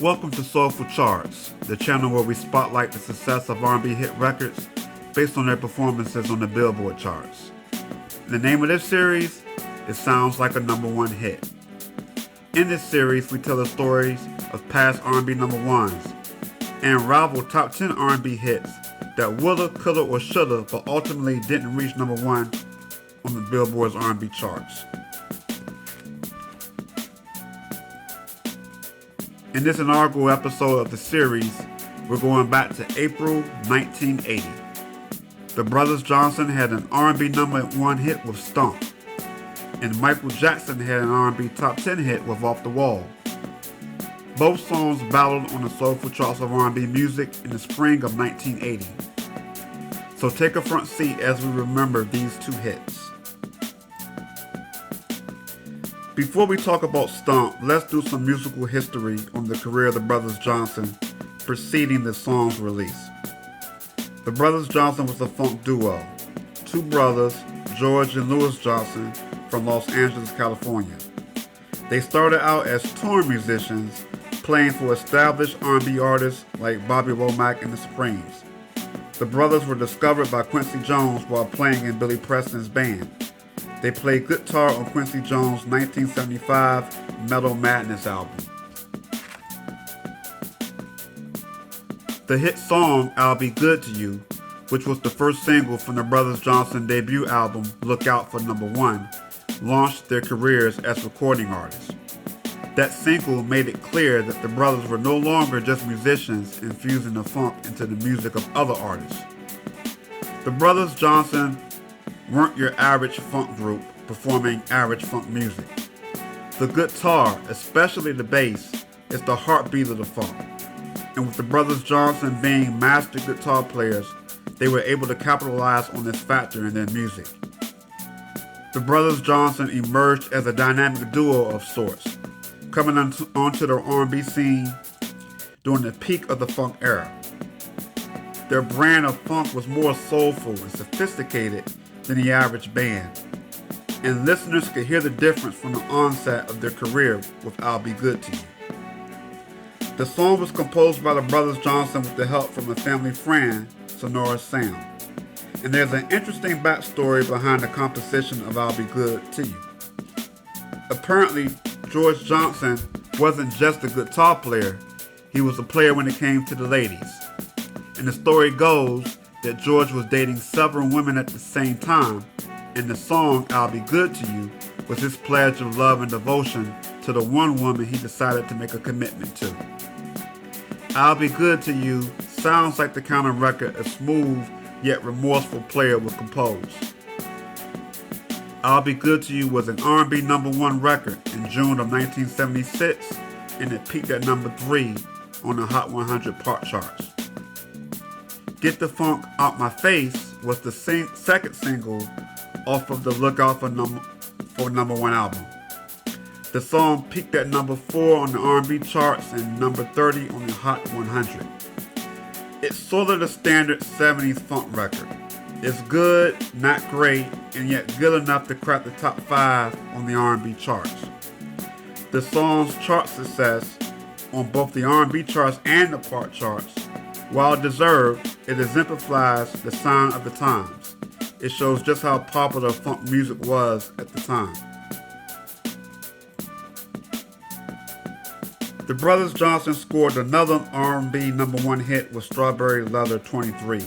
Welcome to Soulful Charts, the channel where we spotlight the success of R&B hit records based on their performances on the Billboard charts. The name of this series is Sounds Like a Number One Hit. In this series, we tell the stories of past R&B number ones and rival top 10 R&B hits that woulda, coulda, or shoulda, but ultimately didn't reach number one on the Billboard's R&B charts. In this inaugural episode of the series, we're going back to April 1980. The Brothers Johnson had an R&B number one hit with Stomp, and Michael Jackson had an R&B top 10 hit with Off the Wall. Both songs battled on the Soulful Charts of R&B music in the spring of 1980. So take a front seat as we remember these two hits. Before we talk about Stomp, let's do some musical history on the career of the Brothers Johnson preceding the song's release. The Brothers Johnson was a funk duo, two brothers, George and Louis Johnson, from Los Angeles, California. They started out as touring musicians, playing for established R&B artists like Bobby Womack and the Supremes. The brothers were discovered by Quincy Jones while playing in Billy Preston's band. They played guitar on Quincy Jones' 1975 Metal Madness album. The hit song I'll Be Good to You, which was the first single from the Brothers Johnson debut album Look Out for Number One, launched their careers as recording artists. That single made it clear that the brothers were no longer just musicians infusing the funk into the music of other artists. The Brothers Johnson weren't your average funk group performing average funk music. The guitar, especially the bass, is the heartbeat of the funk. And with the Brothers Johnson being master guitar players, they were able to capitalize on this factor in their music. The Brothers Johnson emerged as a dynamic duo of sorts, coming onto the R&B scene during the peak of the funk era. Their brand of funk was more soulful and sophisticated than the average band, and listeners could hear the difference from the onset of their career with I'll Be Good to You. The song was composed by the Brothers Johnson with the help from a family friend, Sonora Sam, and there's an interesting backstory behind the composition of I'll Be Good to You. Apparently, George Johnson wasn't just a guitar player, he was a player when it came to the ladies. And the story goes that George was dating several women at the same time, and the song I'll Be Good to You was his pledge of love and devotion to the one woman he decided to make a commitment to. I'll Be Good to You sounds like the kind of record a smooth yet remorseful player would compose. I'll Be Good to You was an R&B number one record in June of 1976, and it peaked at number 3 on the Hot 100 pop charts. Get the Funk Out My Face was the second single off of the Look Out for Number One album. The song peaked at number 4 on the R&B charts and number 30 on the Hot 100. It's sort of the standard 70s funk record. It's good, not great, and yet good enough to crack the top 5 on the R&B charts. The song's chart success on both the R&B charts and the pop charts, while deserved, it exemplifies the sign of the times. It shows just how popular funk music was at the time. The Brothers Johnson scored another R&B number one hit with Strawberry Leather 23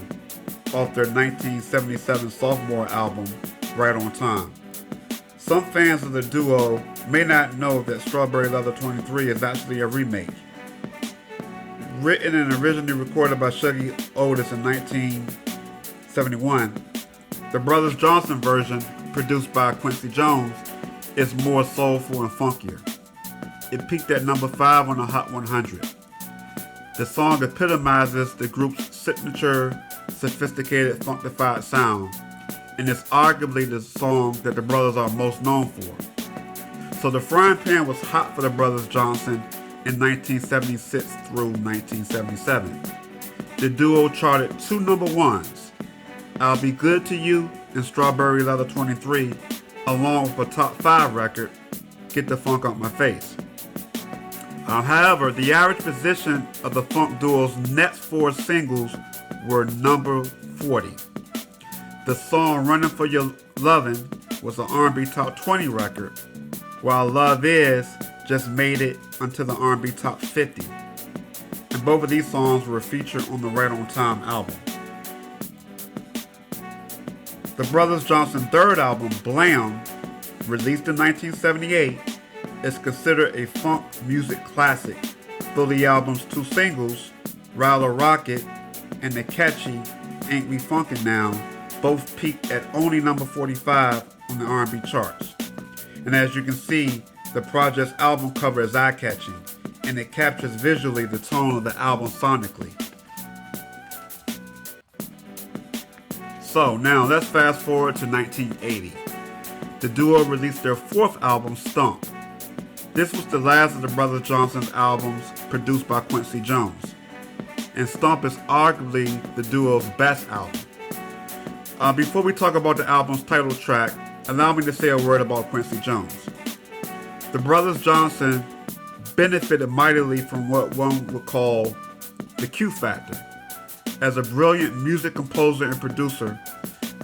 off their 1977 sophomore album, Right on Time. Some fans of the duo may not know that Strawberry Leather 23 is actually a remake. Written and originally recorded by Shuggie Otis in 1971, the Brothers Johnson version, produced by Quincy Jones, is more soulful and funkier. It peaked at number 5 on the Hot 100. The song epitomizes the group's signature, sophisticated, funkified sound, and is arguably the song that the brothers are most known for. So the frying pan was hot for the Brothers Johnson in 1976 through 1977. The duo charted 2 number ones, I'll Be Good to You and Strawberry Leather 23, along with a top 5 record, Get the Funk Out My Face. However, the average position of the funk duo's next 4 singles were number 40. The song Running for Your Lovin' was an R&B Top 20 record, while Love Is just made it onto the R&B Top 50. And both of these songs were featured on the Right on Time album. The Brothers Johnson third album, Blam, released in 1978, is considered a funk music classic, though the album's 2 singles, Rattle or Rocket and the catchy Ain't We Funkin' Now, both peaked at only number 45 on the R&B charts. And as you can see, the project's album cover is eye-catching, and it captures visually the tone of the album sonically. So now let's fast forward to 1980. The duo released their 4th album, Stomp. This was the last of the Brothers Johnson's albums produced by Quincy Jones, and Stomp is arguably the duo's best album. Before we talk about the album's title track, allow me to say a word about Quincy Jones. The Brothers Johnson benefited mightily from what one would call the Q factor. As a brilliant music composer and producer,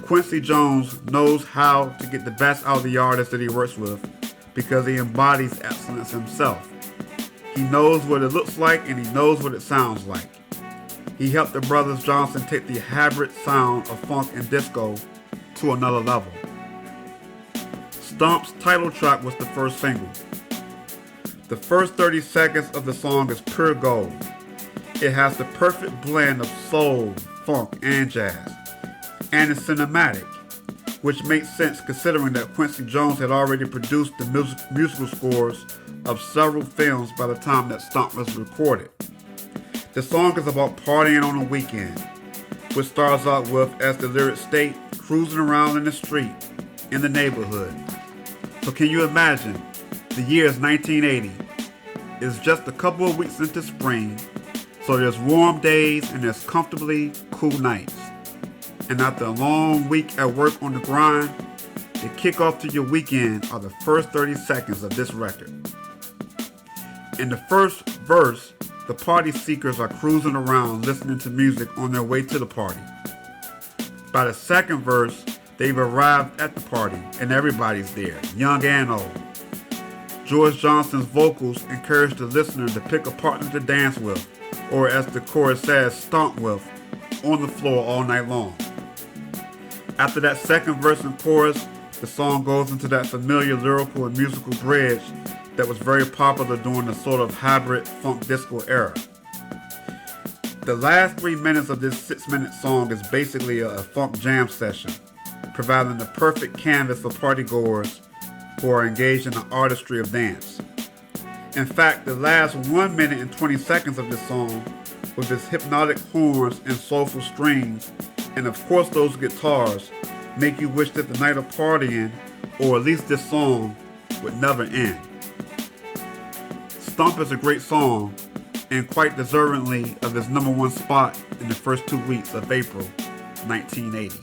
Quincy Jones knows how to get the best out of the artists that he works with because he embodies excellence himself. He knows what it looks like and he knows what it sounds like. He helped the Brothers Johnson take the hybrid sound of funk and disco to another level. Stomp's title track was the first single. The first 30 seconds of the song is pure gold. It has the perfect blend of soul, funk, and jazz. And it's cinematic, which makes sense considering that Quincy Jones had already produced the musical scores of several films by the time that Stomp was recorded. The song is about partying on a weekend, which starts out with, as the lyrics state, cruising around in the street, in the neighborhood. So can you imagine? The year is 1980. It's just a couple of weeks into spring, so there's warm days and there's comfortably cool nights. And after a long week at work on the grind, the kickoff to your weekend are the first 30 seconds of this record. In the first verse, the party seekers are cruising around listening to music on their way to the party. By the second verse, they've arrived at the party and everybody's there, young and old. George Johnson's vocals encourage the listener to pick a partner to dance with, or as the chorus says, stomp with, on the floor all night long. After that second verse and chorus, the song goes into that familiar lyrical and musical bridge that was very popular during the sort of hybrid funk disco era. The last 3 minutes of this 6-minute song is basically a funk jam session, providing the perfect canvas for partygoers who are engaged in the artistry of dance. In fact, the last 1 minute and 20 seconds of this song, with its hypnotic horns and soulful strings, and of course those guitars, make you wish that the night of partying, or at least this song, would never end. Stomp is a great song, and quite deservingly of its number 1 spot in the first 2 weeks of April 1980.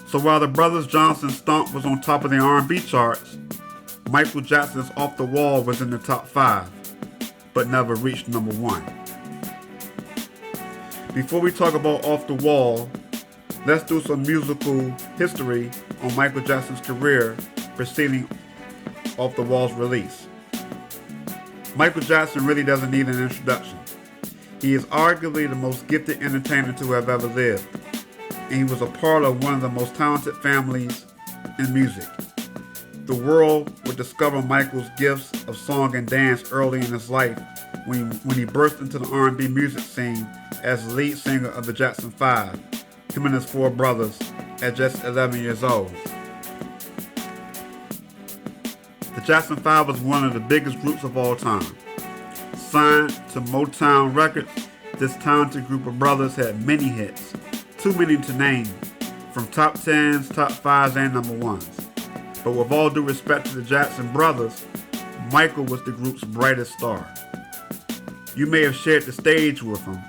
So while the Brothers Johnson Stomp was on top of the R&B charts, Michael Jackson's Off the Wall was in the top 5, but never reached number 1. Before we talk about Off the Wall, let's do some musical history on Michael Jackson's career preceding Off the Wall's release. Michael Jackson really doesn't need an introduction. He is arguably the most gifted entertainer to have ever lived, and he was a part of one of the most talented families in music. The world would discover Michael's gifts of song and dance early in his life when he burst into the R&B music scene as the lead singer of the Jackson 5, him and his 4 brothers, at just 11 years old. The Jackson 5 was one of the biggest groups of all time. Signed to Motown Records, this talented group of brothers had many hits, too many to name, from top 10s, top 5s, and number 1s. But with all due respect to the Jackson brothers, Michael was the group's brightest star. You may have shared the stage with him,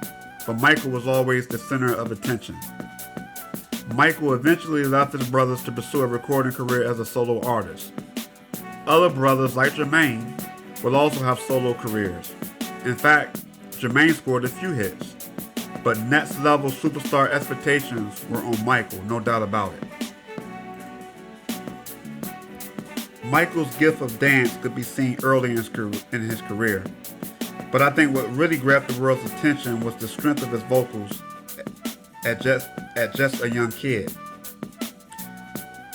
but Michael was always the center of attention. Michael eventually left his brothers to pursue a recording career as a solo artist. Other brothers like Jermaine will also have solo careers. In fact, Jermaine scored a few hits, but next level superstar expectations were on Michael, no doubt about it. Michael's gift of dance could be seen early in his career, but I think what really grabbed the world's attention was the strength of his vocals at just a young kid.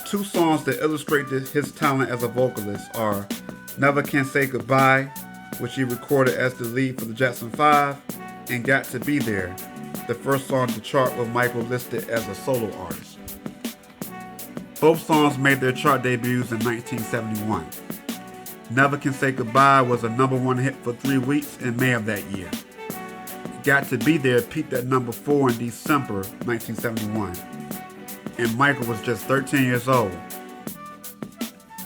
Two songs that illustrate his talent as a vocalist are Never Can Say Goodbye, which he recorded as the lead for the Jackson 5, and Got to Be There, the first song to chart with Michael listed as a solo artist. Both songs made their chart debuts in 1971. Never Can Say Goodbye was a #1 hit for 3 weeks in May of that year. Got to Be There peaked at #4 in December 1971, and Michael was just 13 years old.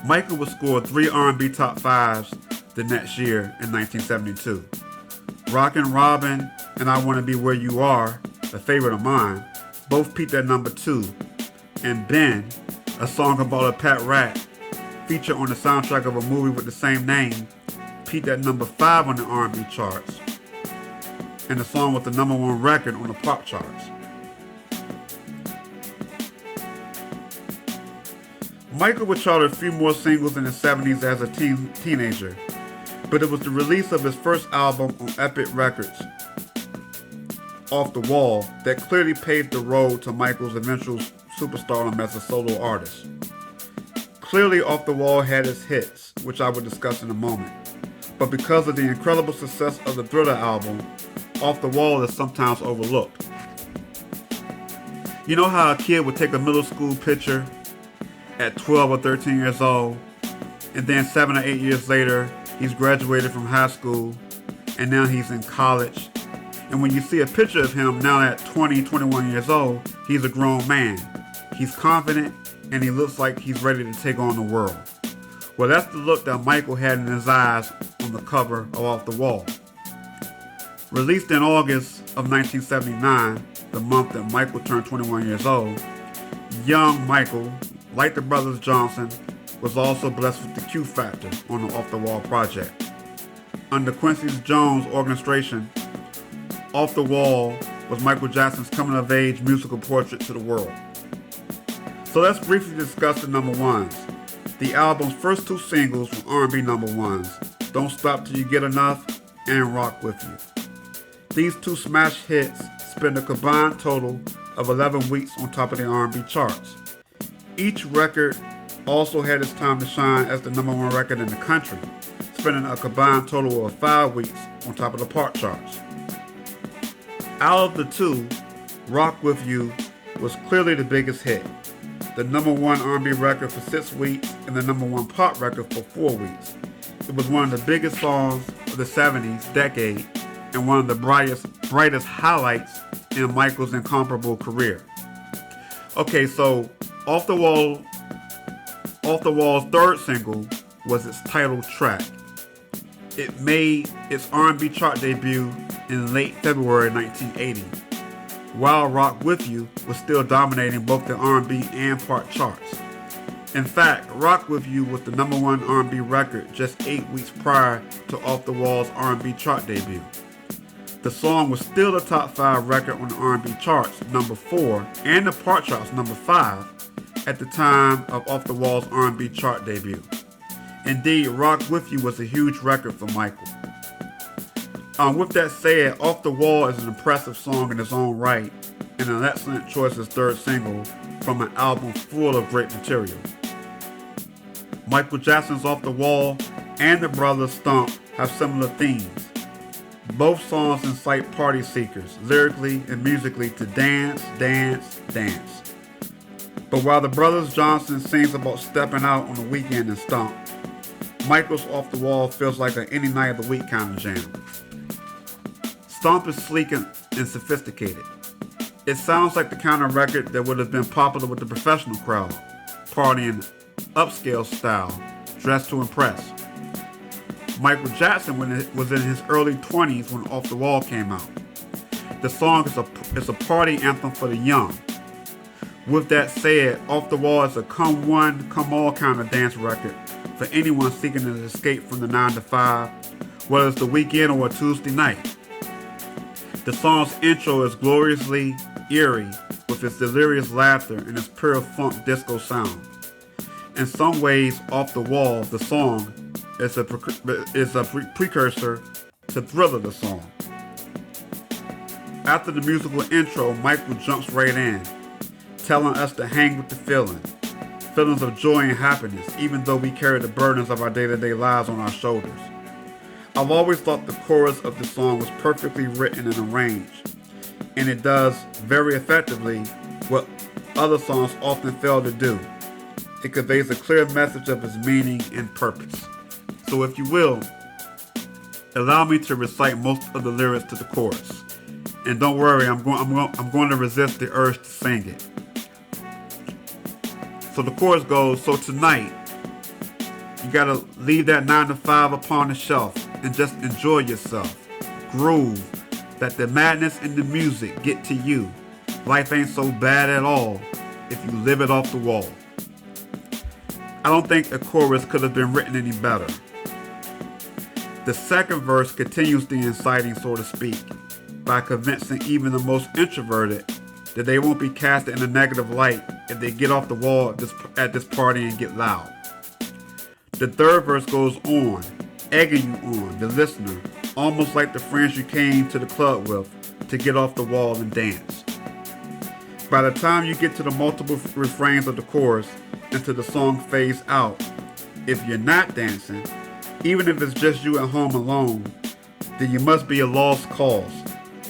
Michael would score 3 R&B top 5s the next year in 1972. Rockin' Robin and I Wanna Be Where You Are, a favorite of mine, both peaked at #2, and Ben, a song about a pet rat, featured on the soundtrack of a movie with the same name, peaked at #5 on the R&B charts, and the song was the #1 record on the pop charts. Michael would chart a few more singles in the 70s as a teenager, but it was the release of his first album on Epic Records, Off the Wall, that clearly paved the road to Michael's eventual superstardom as a solo artist. Clearly, Off the Wall had its hits, which I will discuss in a moment, but because of the incredible success of the Thriller album, Off the Wall is sometimes overlooked. You know how a kid would take a middle school picture at 12 or 13 years old, and then 7 or 8 years later, he's graduated from high school, and now he's in college. And when you see a picture of him now at 20, 21 years old, he's a grown man. He's confident, and he looks like he's ready to take on the world. Well, that's the look that Michael had in his eyes on the cover of Off the Wall. Released in August of 1979, the month that Michael turned 21 years old, young Michael, like the brothers Johnson, was also blessed with the Q Factor on the Off the Wall project. Under Quincy Jones' orchestration, Off the Wall was Michael Jackson's coming-of-age musical portrait to the world. So let's briefly discuss the #1s. The album's first 2 singles were R&B #1s, Don't Stop Till You Get Enough and Rock With You. These 2 smash hits spent a combined total of 11 weeks on top of the R&B charts. Each record also had its time to shine as the #1 record in the country, spending a combined total of 5 weeks on top of the pop charts. Out of the 2, Rock With You was clearly the biggest hit, the #1 R&B record for 6 weeks and the #1 pop record for 4 weeks. It was one of the biggest songs of the 70s decade and one of the brightest highlights in Michael's incomparable career. Okay, so Off the Wall's third single was its title track. It made its R&B chart debut in late February 1980, while Rock With You was still dominating both the R&B and pop charts. In fact, Rock With You was the #1 R&B record just 8 weeks prior to Off the Wall's R&B chart debut. The song was still a top 5 record on the R&B charts, #4, and the pop charts, #5, at the time of Off the Wall's R&B chart debut. Indeed, Rock With You was a huge record for Michael. With that said, Off the Wall is an impressive song in its own right, and an excellent choice as third single from an album full of great material. Michael Jackson's Off the Wall and the brothers Stomp have similar themes. Both songs incite party seekers, lyrically and musically, to dance, dance, dance. But while the brothers Johnson sings about stepping out on the weekend and Stomp, Michael's Off the Wall feels like an any night of the week kind of jam. Stomp is sleek and sophisticated. It sounds like the kind of record that would have been popular with the professional crowd, partying upscale style, dressed to impress. Michael Jackson was in his early 20s when Off the Wall came out. The song is a party anthem for the young. With that said, Off the Wall is a come one, come all kind of dance record for anyone seeking an escape from the 9 to 5, whether it's the weekend or a Tuesday night. The song's intro is gloriously eerie with its delirious laughter and its pure funk disco sound. In some ways, Off the Wall, the song, is a precursor to Thriller, the song. After the musical intro, Michael jumps right in, telling us to hang with the feelings of joy and happiness, even though we carry the burdens of our day-to-day lives on our shoulders. I've always thought the chorus of the song was perfectly written and arranged, and it does very effectively what other songs often fail to do. It conveys a clear message of its meaning and purpose. So if you will, allow me to recite most of the lyrics to the chorus. And don't worry, I'm going to resist the urge to sing it. So the chorus goes, so tonight, you gotta leave that 9 to 5 upon the shelf and just enjoy yourself. Groove, that the madness and the music get to you. Life ain't so bad at all if you live it off the wall. I don't think a chorus could have been written any better. The second verse continues the inciting, so to speak, by convincing even the most introverted that they won't be cast in a negative light if they get off the wall at this party and get loud. The third verse goes on, egging you on, the listener, almost like the friends you came to the club with, to get off the wall and dance. By the time you get to the multiple refrains of the chorus until the song fades out, if you're not dancing, even if it's just you at home alone, then you must be a lost cause,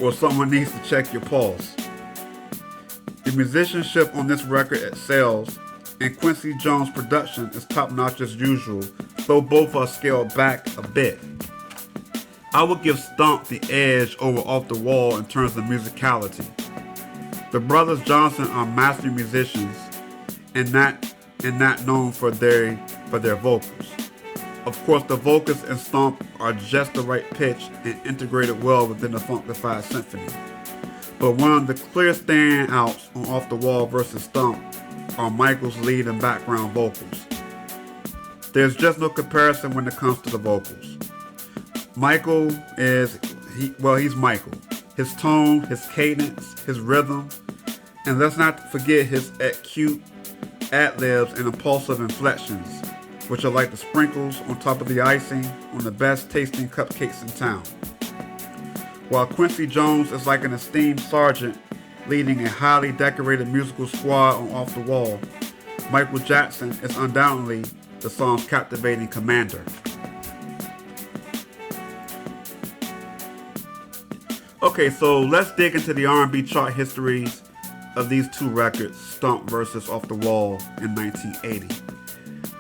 or someone needs to check your pulse. The musicianship on this record excels, and Quincy Jones' production is top-notch as usual, though both are scaled back a bit. I would give Stomp the edge over Off the Wall in terms of musicality. The brothers Johnson are master musicians and not known for their vocals. Of course, the vocals in Stomp are just the right pitch and integrated well within the funkified symphony. But one of the clear standouts on Off the Wall versus Stomp are Michael's lead and background vocals. There's just no comparison when it comes to the vocals. He's Michael. His tone, his cadence, his rhythm, and let's not forget his acute ad-libs and impulsive inflections, which are like the sprinkles on top of the icing on the best tasting cupcakes in town. While Quincy Jones is like an esteemed sergeant leading a highly decorated musical squad on Off the Wall, Michael Jackson is undoubtedly the song's captivating commander. Okay, so let's dig into the R&B chart histories of these two records, Stomp versus Off the Wall in 1980.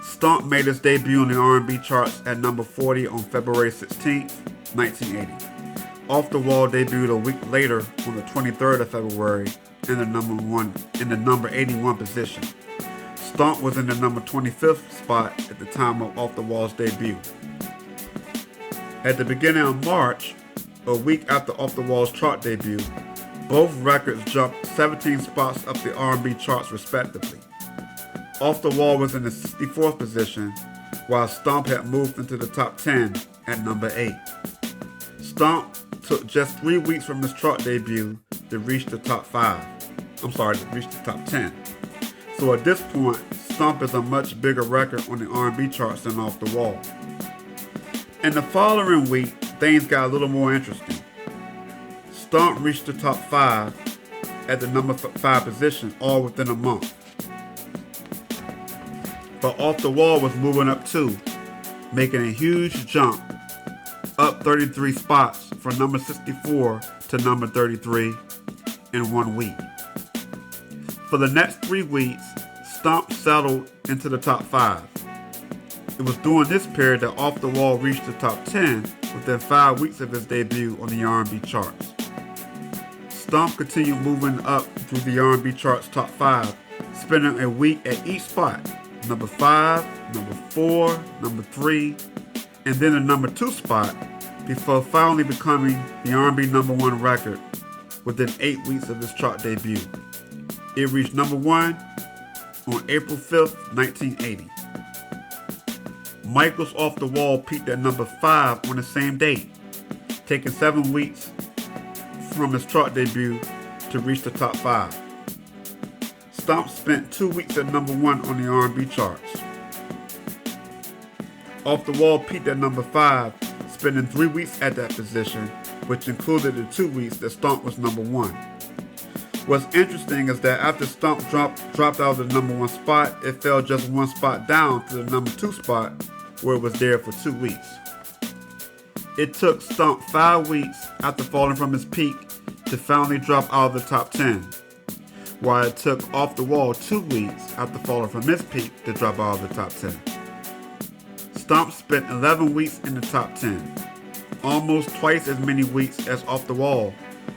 Stomp made its debut on the R&B charts at number 40 on February 16, 1980. Off the Wall debuted a week later on the 23rd of February in the number 81 position. Stomp was in the number 25th spot at the time of Off the Wall's debut. At the beginning of March, a week after Off the Wall's chart debut, both records jumped 17 spots up the R&B charts respectively. Off the Wall was in the 64th position, while Stomp had moved into the top 10 at number 8. Stomp took just 3 weeks from his chart debut to reach the top 10. So at this point, Stomp is a much bigger record on the R&B charts than Off the Wall. In the following week, things got a little more interesting. Stomp reached the top 5 at the number 5 position all within a month. But Off the Wall was moving up too, making a huge jump, up 33 spots from number 64 to number 33 in 1 week. For the next 3 weeks, Stomp settled into the top 5. It was during this period that Off the Wall reached the top 10 within 5 weeks of his debut on the R&B charts. Stomp continued moving up through the R&B charts top 5, spending a week at each spot, number 5, number 4, number 3, and then the number 2 spot, before finally becoming the R&B number 1 record within 8 weeks of his chart debut. It reached number 1 on April 5th, 1980. Michael's Off the Wall peaked at number 5 on the same date, taking 7 weeks from his chart debut to reach the top 5. Stomp spent 2 weeks at number 1 on the R&B charts. Off the Wall peaked at number 5, spending 3 weeks at that position, which included the 2 weeks that Stomp was number 1. What's interesting is that after Stomp dropped out of the number 1 spot, it fell just 1 spot down to the number 2 spot, where it was there for 2 weeks. It took Stomp 5 weeks after falling from his peak to finally drop out of the top 10, while it took Off the Wall 2 weeks after falling from his peak to drop out of the top 10. Stomp spent 11 weeks in the top 10, almost twice as many weeks as Off the Wall,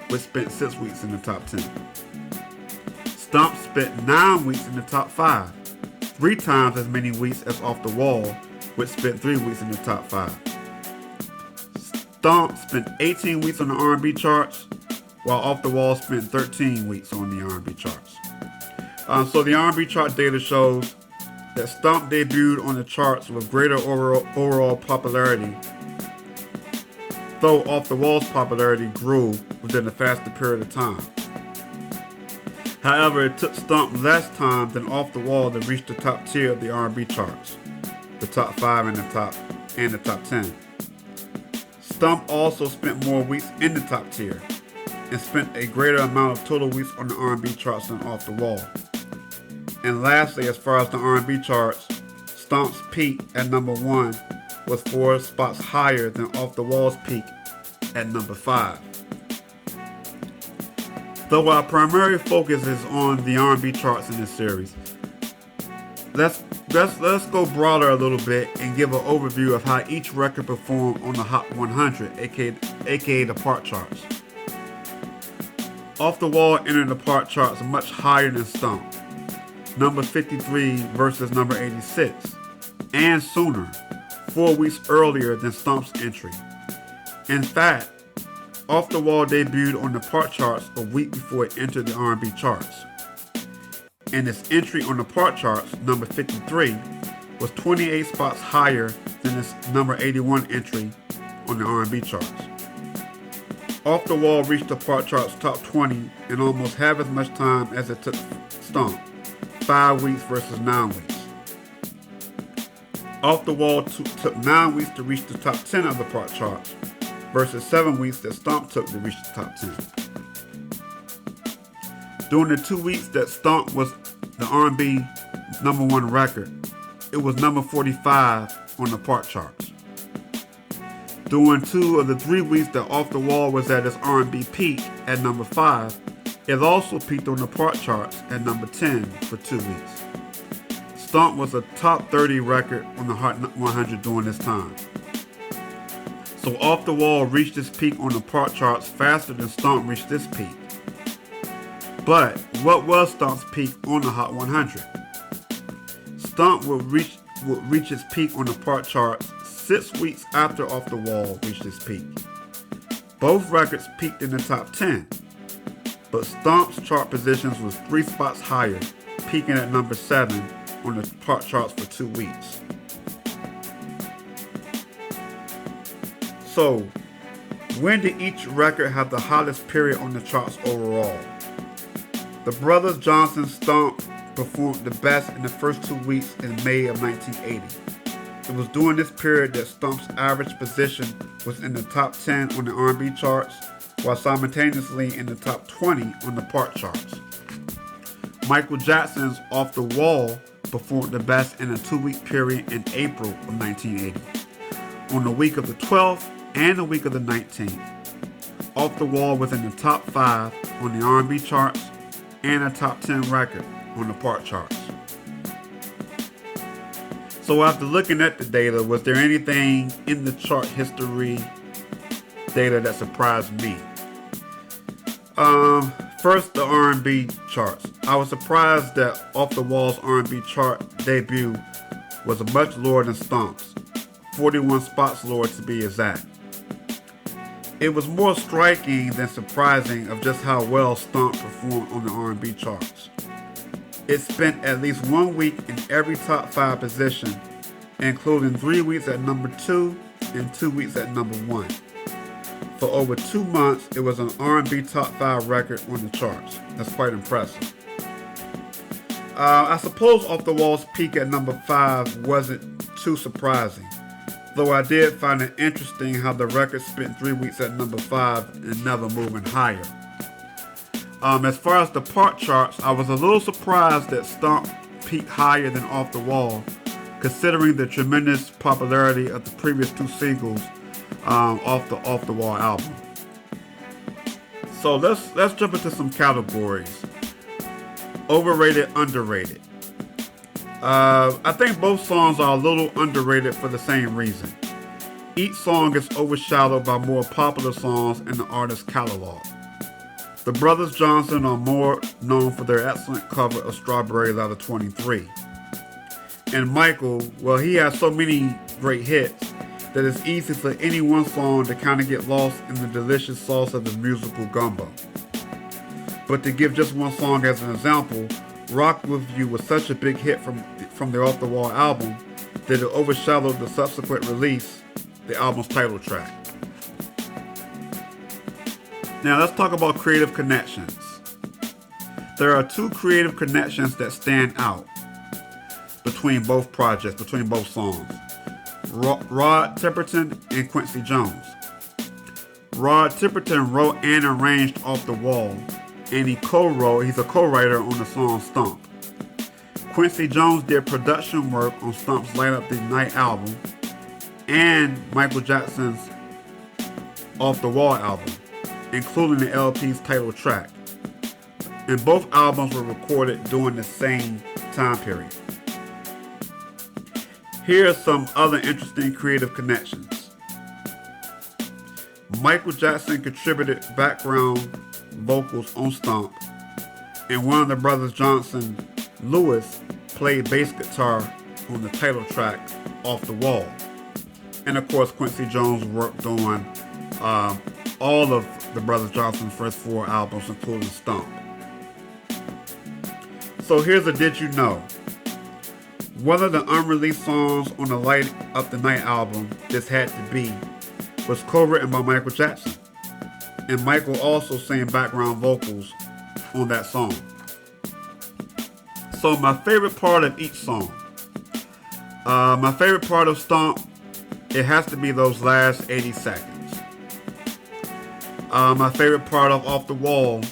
which spent 6 weeks in the top 10. Stomp spent 9 weeks in the top 5, 3 times as many weeks as Off the Wall, which spent 3 weeks in the top 5. Stomp spent 18 weeks on the R&B charts, while Off the Wall spent 13 weeks on the R&B charts. So the R&B chart data shows that Stomp debuted on the charts with greater overall popularity, though Off the Wall's popularity grew within a faster period of time. However, it took Stomp less time than Off the Wall to reach the top tier of the R&B charts, the top 5 and the top 10. Stomp also spent more weeks in the top tier and spent a greater amount of total weeks on the R&B charts than Off the Wall. And lastly, as far as the R&B charts, Stomp's peak at number 1 was 4 spots higher than Off the Wall's peak at number 5. Though our primary focus is on the R&B charts in this series, let's go broader a little bit and give an overview of how each record performed on the Hot 100, aka the part charts. Off the Wall entered the part charts much higher than Stomp, number 53 versus number 86, and sooner, 4 weeks earlier than Stomp's entry. In fact, Off the Wall debuted on the part charts a week before it entered the R&B charts, and its entry on the part charts, number 53, was 28 spots higher than its number 81 entry on the R&B charts. Off the Wall reached the part charts top 20 in almost half as much time as it took Stomp, 5 weeks versus 9 weeks. Off the Wall took 9 weeks to reach the top 10 of the part charts, versus 7 weeks that Stomp took to reach the top 10. During the 2 weeks that Stomp was the R&B number 1 record, it was number 45 on the part charts. During 2 of the 3 weeks that Off the Wall was at its R&B peak at number 5, it also peaked on the part charts at number 10 for 2 weeks. Stomp was a top 30 record on the Hot 100 during this time. So Off the Wall reached its peak on the part charts faster than Stomp reached this peak. But what was Stomp's peak on the Hot 100? Stomp would reach its peak on the part charts 6 weeks after Off the Wall reached its peak. Both records peaked in the top 10, but Stomp's chart positions was 3 spots higher, peaking at number 7 on the part charts for 2 weeks. So, when did each record have the hottest period on the charts overall? The Brothers Johnson Stomp performed the best in the first 2 weeks in May of 1980. It was during this period that Stomp's average position was in the top 10 on the R&B charts, while simultaneously in the top 20 on the part charts. Michael Jackson's Off the Wall performed the best in a 2-week period in April of 1980. On the week of the 12th and the week of the 19th, Off the Wall was in the top 5 on the R&B charts and a top 10 record on the part charts. So after looking at the data, was there anything in the chart history data that surprised me? First, the R&B charts. I was surprised that Off the Wall's R&B chart debut was much lower than Stomp's, 41 spots lower to be exact. It was more striking than surprising of just how well Stomp performed on the R&B charts. It spent at least 1 week in every top 5 position including 3 weeks at number 2 and 2 weeks at number 1. For over 2 months, it was an R&B top 5 record on the charts. That's quite impressive. I suppose Off the Wall's peak at number 5 wasn't too surprising, though I did find it interesting how the record spent 3 weeks at number 5 and never moving higher. As far as the pop charts, I was a little surprised that Stomp peaked higher than Off the Wall, considering the tremendous popularity of the previous 2 singles off the Wall album. So let's jump into some categories. Overrated, underrated. I think both songs are a little underrated for the same reason. Each song is overshadowed by more popular songs in the artist's catalog. The Brothers Johnson are more known for their excellent cover of Strawberry Letter 23. And Michael, well, he has so many great hits that it's easy for any one song to kind of get lost in the delicious sauce of the musical gumbo. But to give just one song as an example, Rock With You was such a big hit from the Off the Wall album that it overshadowed the subsequent release, the album's title track. Now let's talk about creative connections. There are 2 creative connections that stand out between both projects, between both songs. Rod Temperton and Quincy Jones. Rod Temperton wrote and arranged Off the Wall, and he's a co-writer on the song Stomp. Quincy Jones did production work on Stomp's Light Up the Night album and Michael Jackson's Off the Wall album, including the LP's title track. And both albums were recorded during the same time period. Here are some other interesting creative connections. Michael Jackson contributed background vocals on Stomp, and one of the brothers Johnson, Lewis, played bass guitar on the title track Off the Wall. And of course, Quincy Jones worked on all of the brothers Johnson's first 4 albums, including Stomp. So here's a Did You Know? One of the unreleased songs on the Light Up the Night album, This Had to Be, was co-written by Michael Jackson. And Michael also sang background vocals on that song. So my favorite part of each song. My favorite part of Stomp, it has to be those last 80 seconds. My favorite part of Off the Wall,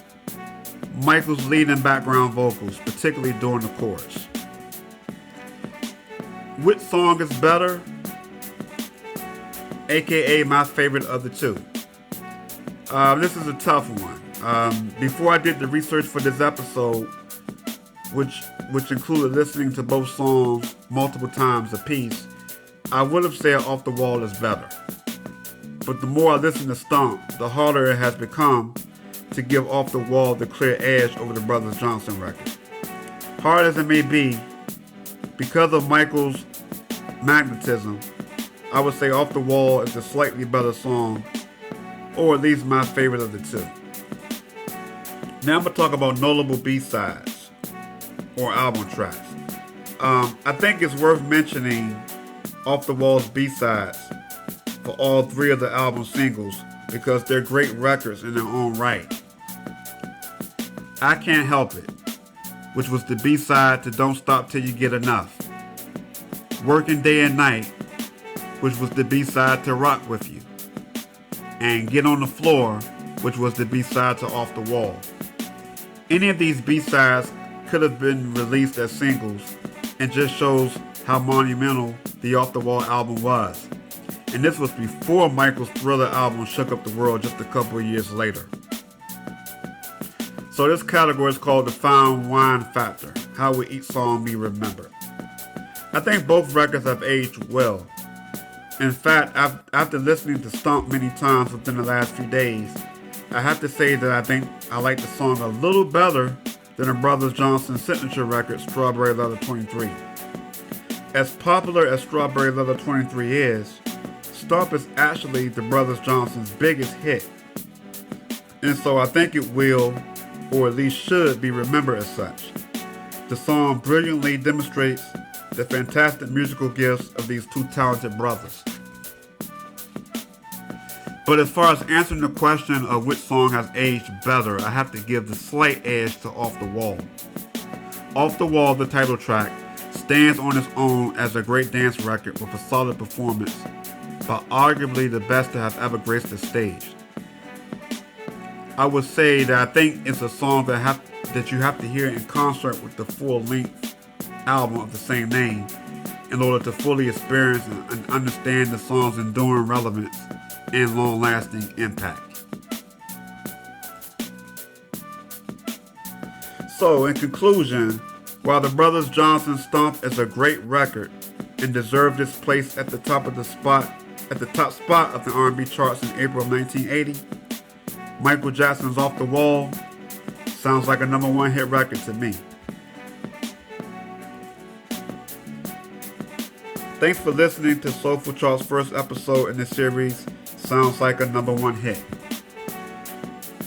Michael's leading background vocals, particularly during the chorus. Which song is better? AKA my favorite of the 2. This is a tough one. Before I did the research for this episode, which included listening to both songs multiple times a piece, I would have said Off the Wall is better. But the more I listen to Stomp, the harder it has become to give Off the Wall the clear edge over the Brothers Johnson record. Hard as it may be, because of Michael's magnetism, I would say Off the Wall is a slightly better song, or at least my favorite of the 2. Now I'm going to talk about notable B-sides, or album tracks. I think it's worth mentioning Off the Wall's B-sides for all 3 of the album singles because they're great records in their own right. I Can't Help It, which was the B-side to Don't Stop Till You Get Enough. Working Day and Night, which was the B-side to Rock With You. And Get on the Floor, which was the B-side to Off the Wall. Any of these B-sides could have been released as singles and just shows how monumental the Off the Wall album was. And this was before Michael's Thriller album shook up the world just a couple of years later. So this category is called the Fine Wine Factor. How will each song be remembered? I think both records have aged well. In fact, after listening to Stomp many times within the last few days, I have to say that I think I like the song a little better than the Brothers Johnson signature record, Strawberry Letter 23. As popular as Strawberry Letter 23 is, Stomp is actually the Brothers Johnson's biggest hit. And so I think it will, or at least should, be remembered as such. The song brilliantly demonstrates the fantastic musical gifts of these two talented brothers. But as far as answering the question of which song has aged better, I have to give the slight edge to Off the Wall. Off the Wall, the title track, stands on its own as a great dance record with a solid performance by arguably the best to have ever graced the stage. I would say that I think it's a song that you have to hear in concert with the full-length album of the same name in order to fully experience and understand the song's enduring relevance and long-lasting impact. So, in conclusion, while the Brothers Johnson's Stomp is a great record and deserved its place at the top spot of the R&B charts in April of 1980, Michael Jackson's Off the Wall sounds like a number one hit record to me. Thanks for listening to Soulful Charts' first episode in the series, Sounds Like a Number One Hit.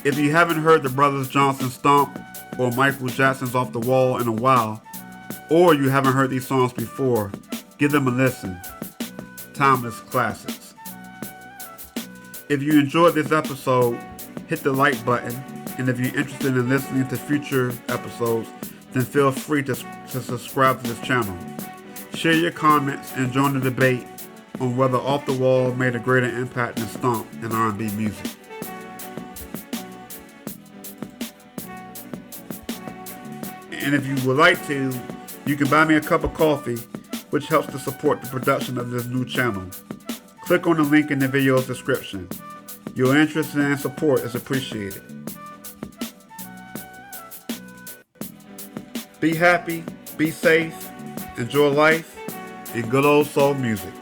If you haven't heard the Brothers Johnson's Stomp or Michael Jackson's Off the Wall in a while, or you haven't heard these songs before, give them a listen. Timeless classics. If you enjoyed this episode, hit the like button, and if you're interested in listening to future episodes, then feel free to subscribe to this channel. Share your comments and join the debate on whether Off the Wall made a greater impact than Stomp in R&B music. And if you would like to, you can buy me a cup of coffee, which helps to support the production of this new channel. Click on the link in the video's description. Your interest and support is appreciated. Be happy, be safe, enjoy life, and good old soul music.